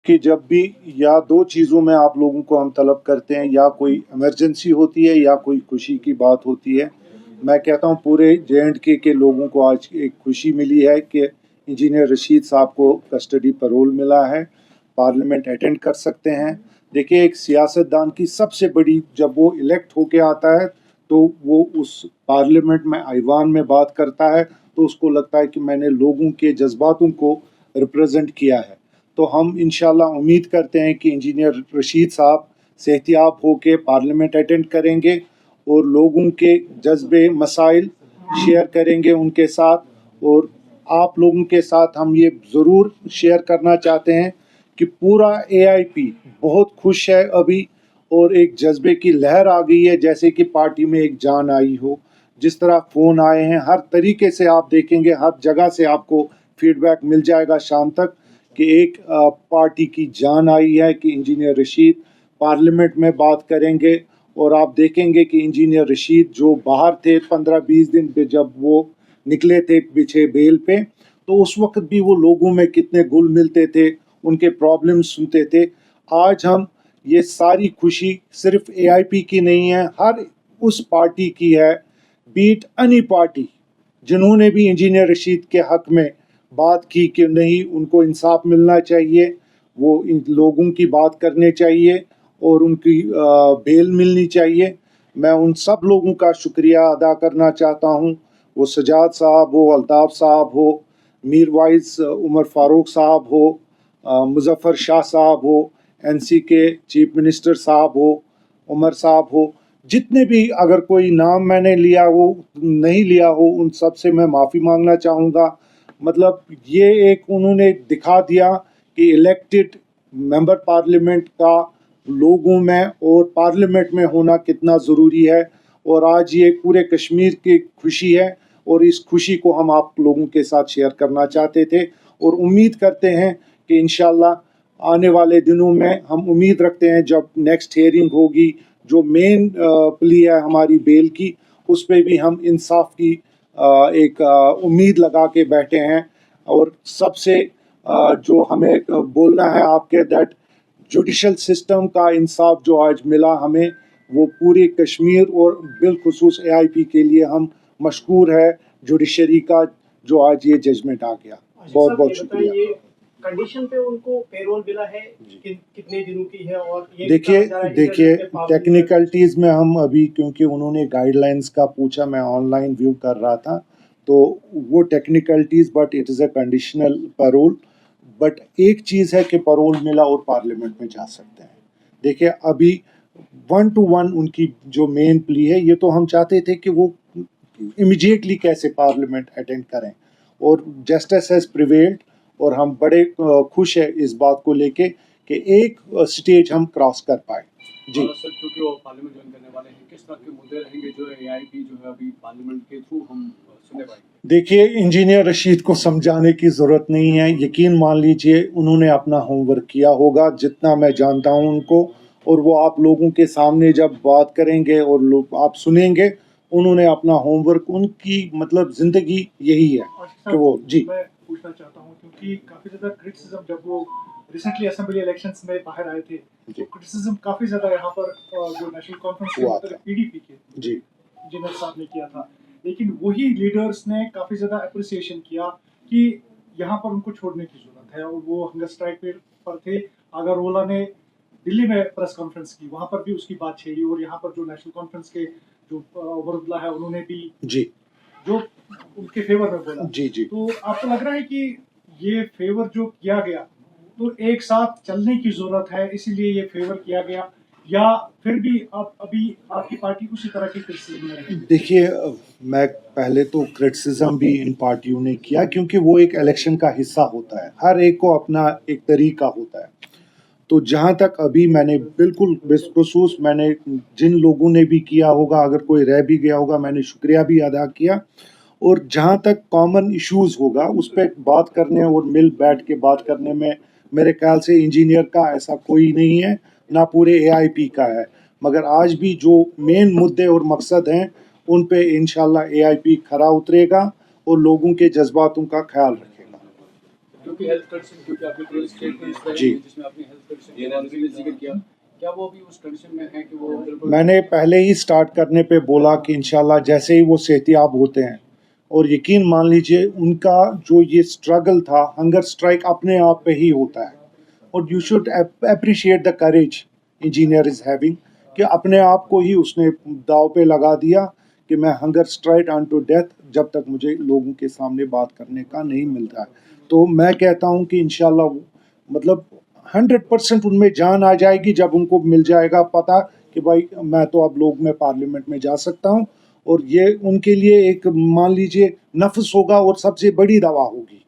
کہ जब भी या दो चीज़ों में आप लोगों को हम तलब करते हैं, या कोई इमरजेंसी होती है या कोई खुशी की बात होती है। मैं कहता हूँ पूरे जे के लोगों को आज एक खुशी मिली है कि इंजीनियर रशीद साहब को कस्टडी पैरोल मिला है, पार्लियामेंट अटेंड कर सकते हैं। देखिए, एक सियासतदान की सबसे बड़ी, जब वो इलेक्ट होके आता है तो वो उस पार्लियामेंट में ऐवान में बात करता है तो उसको लगता है कि मैंने लोगों के जज्बातों को रिप्रेजेंट किया है। तो हम इंशाल्लाह उम्मीद करते हैं कि इंजीनियर रशीद साहब सेहतियाब होके पार्लियामेंट अटेंड करेंगे और लोगों के जज्बे मसाइल शेयर करेंगे उनके साथ। और आप लोगों के साथ हम ये ज़रूर शेयर करना चाहते हैं कि पूरा AIP बहुत खुश है अभी, और एक जज्बे की लहर आ गई है, जैसे कि पार्टी में एक जान आई हो। जिस तरह फ़ोन आए हैं, हर तरीके से आप देखेंगे, हर जगह से आपको फीडबैक मिल जाएगा शाम तक कि एक पार्टी की जान आई है कि इंजीनियर रशीद पार्लियामेंट में बात करेंगे। और आप देखेंगे कि इंजीनियर रशीद जो बाहर थे 15-20 दिन पे, जब वो निकले थे पीछे बेल पे, तो उस वक्त भी वो लोगों में कितने घुल मिलते थे, उनके प्रॉब्लम सुनते थे। आज हम ये सारी खुशी सिर्फ AIP की नहीं है, हर उस पार्टी की है, बीट एनी पार्टी, जिन्होंने भी इंजीनियर रशीद के हक में बात की कि नहीं, उनको इंसाफ मिलना चाहिए, वो इन लोगों की बात करने चाहिए और उनकी बेल मिलनी चाहिए। मैं उन सब लोगों का शुक्रिया अदा करना चाहता हूँ, वो सजाद साहब हो, अल्ताफ़ साहब हो, मीर वाइस उमर फ़ारूक साहब हो, मुज़फ़्फ़र शाह साहब हो, NC के चीफ मिनिस्टर साहब हो, उमर साहब हो, जितने भी, अगर कोई नाम मैंने लिया हो, नहीं लिया हो, उन सब से मैं माफ़ी मांगना चाहूँगा। मतलब ये एक उन्होंने दिखा दिया कि इलेक्टेड मेंबर पार्लियामेंट का लोगों में और पार्लियामेंट में होना कितना ज़रूरी है। और आज ये पूरे कश्मीर की खुशी है और इस खुशी को हम आप लोगों के साथ शेयर करना चाहते थे, और उम्मीद करते हैं कि इंशाल्लाह आने वाले दिनों में, हम उम्मीद रखते हैं जब नेक्स्ट हियरिंग होगी, जो मेन प्ली है हमारी बेल की, उस पर भी हम इंसाफ की एक उम्मीद लगा के बैठे हैं। और सबसे जो हमें बोलना है आपके, दैट जुडिशल सिस्टम का इंसाफ जो आज मिला हमें, वो पूरे कश्मीर और बिलखुसूस AIP के लिए हम मशकूर है जुडिशरी का, जो आज ये जजमेंट आ गया। बहुत बहुत शुक्रिया। कंडीशन पे उनको पेरोल मिला है, कितने दिनों की है? और ये देखिए टेक्निकलिटीज़ में हम अभी, क्योंकि उन्होंने गाइडलाइंस का पूछा, मैं ऑनलाइन व्यू कर रहा था, तो वो technicalities, but it is a conditional parole. But एक चीज़ है कि पैरोल मिला और पार्लियामेंट में जा सकते हैं। देखिए, अभी 1 to 1 उनकी जो मेन प्ली है, ये तो हम चाहते थे कि वो इमीडिएटली कैसे पार्लियामेंट अटेंड करें, और जस्टिस हैज़ प्रिवेल्ड, और हम बड़े खुश हैं इस बात को लेके कि एक स्टेज हम क्रॉस कर पाए। जी सर, क्योंकि वो पार्लियामेंट ज्वाइन करने वाले हैं, किस तरह के मुद्दे रहेंगे जो AIP जो है अभी पार्लियामेंट के थ्रू हम सुने पाएंगे? देखिए, इंजीनियर रशीद को समझाने की ज़रूरत नहीं है, यकीन मान लीजिए उन्होंने अपना होमवर्क किया होगा, जितना मैं जानता हूं उनको, और वो आप लोगों के सामने जब बात करेंगे और लोग आप सुनेंगे, उन्होंने अपना होमवर्क, उनकी मतलब ज़िंदगी यही है कि वो। जी, मैं पूछना चाहता हूँ, क्योंकि काफ़ी ज़्यादा क्रिटिसिज्म, जब वो रिसेंटली असेंबली इलेक्शंस में बाहर आए थे, तो क्रिटिसिज्म काफ़ी ज़्यादा यहाँ पर जो नेशनल कॉन्फ्रेंस के मतलब PDP के जी इंजीनियर साहब ने किया था, लेकिन वही लीडर्स ने काफ़ी ज़्यादा अप्रिसिएशन किया कि यहाँ पर उनको छोड़ने की ज़रूरत है, और वो हंगर स्ट्राइक पर थे। अग्रवाला ने दिल्ली में प्रेस कॉन्फ्रेंस की, वहाँ पर भी उसकी बात छेड़ी, और यहाँ पर जो नेशनल कॉन्फ्रेंस के जो वरुदला है, उन्होंने भी जी जो उनके फेवर में बोला। जी जी तो आपको लग रहा है कि ये फेवर जो किया गया, तो एक साथ चलने की जरूरत है, इसीलिए ये फेवर किया गया, या फिर भी आप अभी आपकी पार्टी उसी तरह की क्रिटिसिज्म में रहेगी? देखिए, मैं पहले तो क्रिटिसिज्म भी इन पार्टियों ने किया, क्योंकि वो एक इलेक्शन का हिस्सा होता है, हर एक को अपना एक तरीका होता है। तो जहाँ तक अभी मैंने बिल्कुल बिलखुसूस, मैंने जिन लोगों ने भी किया होगा, अगर कोई रह भी गया होगा, मैंने शुक्रिया भी अदा किया। और जहाँ तक कॉमन इश्यूज होगा, उस पर बात करने और मिल बैठ के बात करने में मेरे ख्याल से इंजीनियर का ऐसा कोई नहीं है, ना पूरे AIP का है। मगर आज भी जो मेन मुद्दे और मकसद हैं, उन पे इंशाल्लाह AIP खरा उतरेगा और लोगों के जज्बातों का ख्याल रखेगा। کیونکہ ہیلتھ کنڈیشن، کیونکہ آپ نے پریس اسٹیٹمنٹس رہے جی ہیں جس میں آپ نے ہیلتھ کنڈیشن کے بارے میں ذکر کیا، کیا وہ ابھی اس کنڈیشن میں ہے کہ وہ بالکل؟ میں نے پہلے ہی سٹارٹ کرنے پہ بولا کہ انشاءاللہ جیسے ہی وہ صحتیاب ہوتے ہیں، اور یقین مان لیجئے ان کا جو یہ سٹرگل تھا، ہنگر سٹرائک اپنے آپ پہ ہی ہوتا ہے، اور you should appreciate the courage engineer is having, کہ اپنے آپ کو ہی اس نے داؤ پہ لگا دیا کہ میں hunger strike unto death جب تک مجھے لوگوں کے سامنے بات کرنے کا نہیں ملتا ہے۔ تو میں کہتا ہوں کہ انشاءاللہ مطلب 100% ان میں جان آ جائے گی جب ان کو مل جائے گا پتہ کہ بھائی میں تو اب لوگ میں پارلیمنٹ میں جا سکتا ہوں، اور یہ ان کے لیے ایک مان لیجئے نفس ہوگا اور سب سے بڑی دوا ہوگی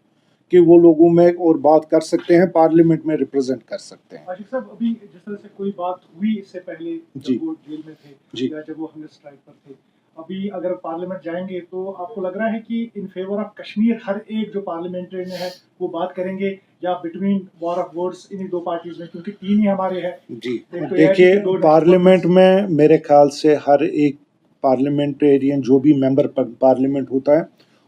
کہ وہ لوگوں میں اور بات کر سکتے ہیں، پارلیمنٹ میں ریپرزینٹ کر سکتے ہیں۔ عاشق صاحب، ابھی جس طرح سے کوئی بات ہوئی اس سے پہلے جی جب وہ جیل میں تھے جی یا جب وہ ہنگر اسٹرائک پر تھے، ابھی اگر پارلیمنٹ جائیں گے تو آپ کو لگ رہا ہے کہ ان فیور آف کشمیر ہر ایک جو پارلیمنٹری میں ہے وہ بات کریں گے، یا بٹوین وار آف ورڈز انہی دو پارٹیز میں، کیونکہ تین ہی ہمارے ہیں؟ جی ایک تو دیکھیے، AIP کے دو پارلیمنٹ میں میرے خیال سے ہر ایک پارلیمنٹیرین جو بھی ممبر پارلیمنٹ ہوتا ہے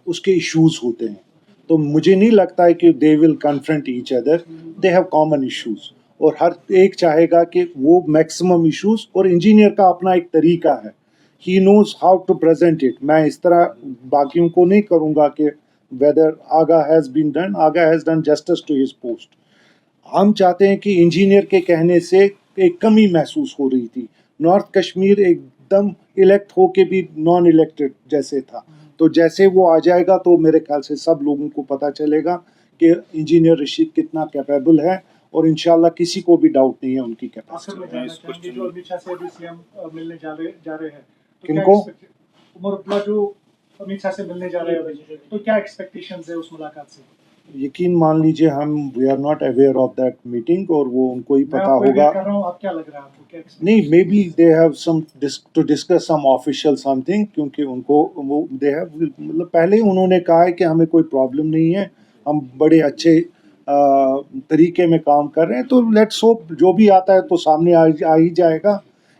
اس کے ایشوز ہوتے ہیں، تو مجھے نہیں لگتا ہے کہ they will confront each other, they have common issues, اور ہر ایک چاہے گا کہ وہ میکسیمم ایشوز، اور انجینئر کا اپنا ایک طریقہ ہے، he knows how to present it. میں اس طرح باقیوں کو نہیں کروں گا کہ whether Agha has been done, Agha has done justice to his post. ہم چاہتے ہیں کہ انجینئر کے کہنے سے ایک کمی محسوس ہو رہی تھی، نارتھ کشمیر ایک دم الیکٹ ہو کے بھی نان الیکٹڈ جیسے تھا، تو جیسے وہ آ جائے گا تو میرے خیال سے سب لوگوں کو پتہ چلے گا کہ انجینئر رشید کتنا کیپیبل ہے، اور انشاءاللہ کسی کو بھی ڈاؤٹ نہیں ہے ان کی آخر میں کیپیسٹی۔ جاننا چاہیں گے، جو امت شاہ سے ابھی سی ایم ملنے جا رہے ہیں، تو کن کیا کو؟ عمر عبداللہ جو امت شاہ سے ملنے جا رہے ہیں ابھی، تو کیا ایکسپیکٹیشنز ہے اس ملاقات سے؟ یقین مان لیجئے ہم we are not aware of that meeting, اور وہ ان کو ہی میں پتہ آپ کو ہوگا۔ اویئر کر رہا ہوں، آپ کیا لگ رہا ہے آپ کو، کیا نہیں، maybe they have some to discuss some official something, کیونکہ ان کو وہ دے ہیو مطلب پہلے ہی انہوں نے کہا ہے کہ ہمیں کوئی پرابلم نہیں ہے، ہم بڑے اچھے طریقے میں کام کر رہے ہیں، تو لیٹس ہوپ جو بھی آتا ہے تو سامنے آ ہی جائے گا۔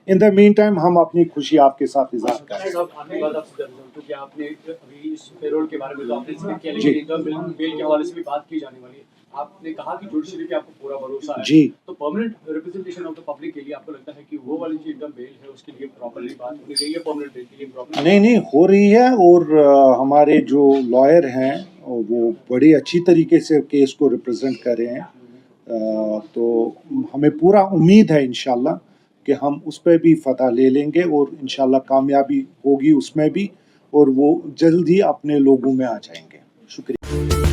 ان دا مین ٹائم ہم اپنی خوشی آپ کے ساتھ اظہار کریں گے۔ صاحب آخری بات آپ سے کرنا چاہوں کیونکہ آپ نے ابھی اس پیرول کے بارے میں تو آپ نے ذکر کیا، لیکن انکم بیل کے حوالے سے بھی بات کی جانے والی ہے۔ آپ نے کہا کہ جوڈیشری پہ آپ کو پورا بھروسہ ہے، جی تو permanent representation of the public کے لیے آپ کو لگتا ہے کہ وہ والی جو انکم بیل ہے اس کے لیے پراپرلی بات ہونی چاہیے، پرماننٹ بیل کے لیے پراپرلی؟ نہیں ہو رہی ہے، اور ہمارے جو لائر ہیں وہ بڑی اچھی طریقے سے کیس کو ریپرزینٹ کر رہے ہیں، تو ہمیں پورا امید ہے انشاءاللہ کہ ہم اس پہ بھی فتح لے لیں گے، اور انشاءاللہ کامیابی ہوگی اس میں بھی، اور وہ جلد ہی اپنے لوگوں میں آ جائیں گے۔ شکریہ۔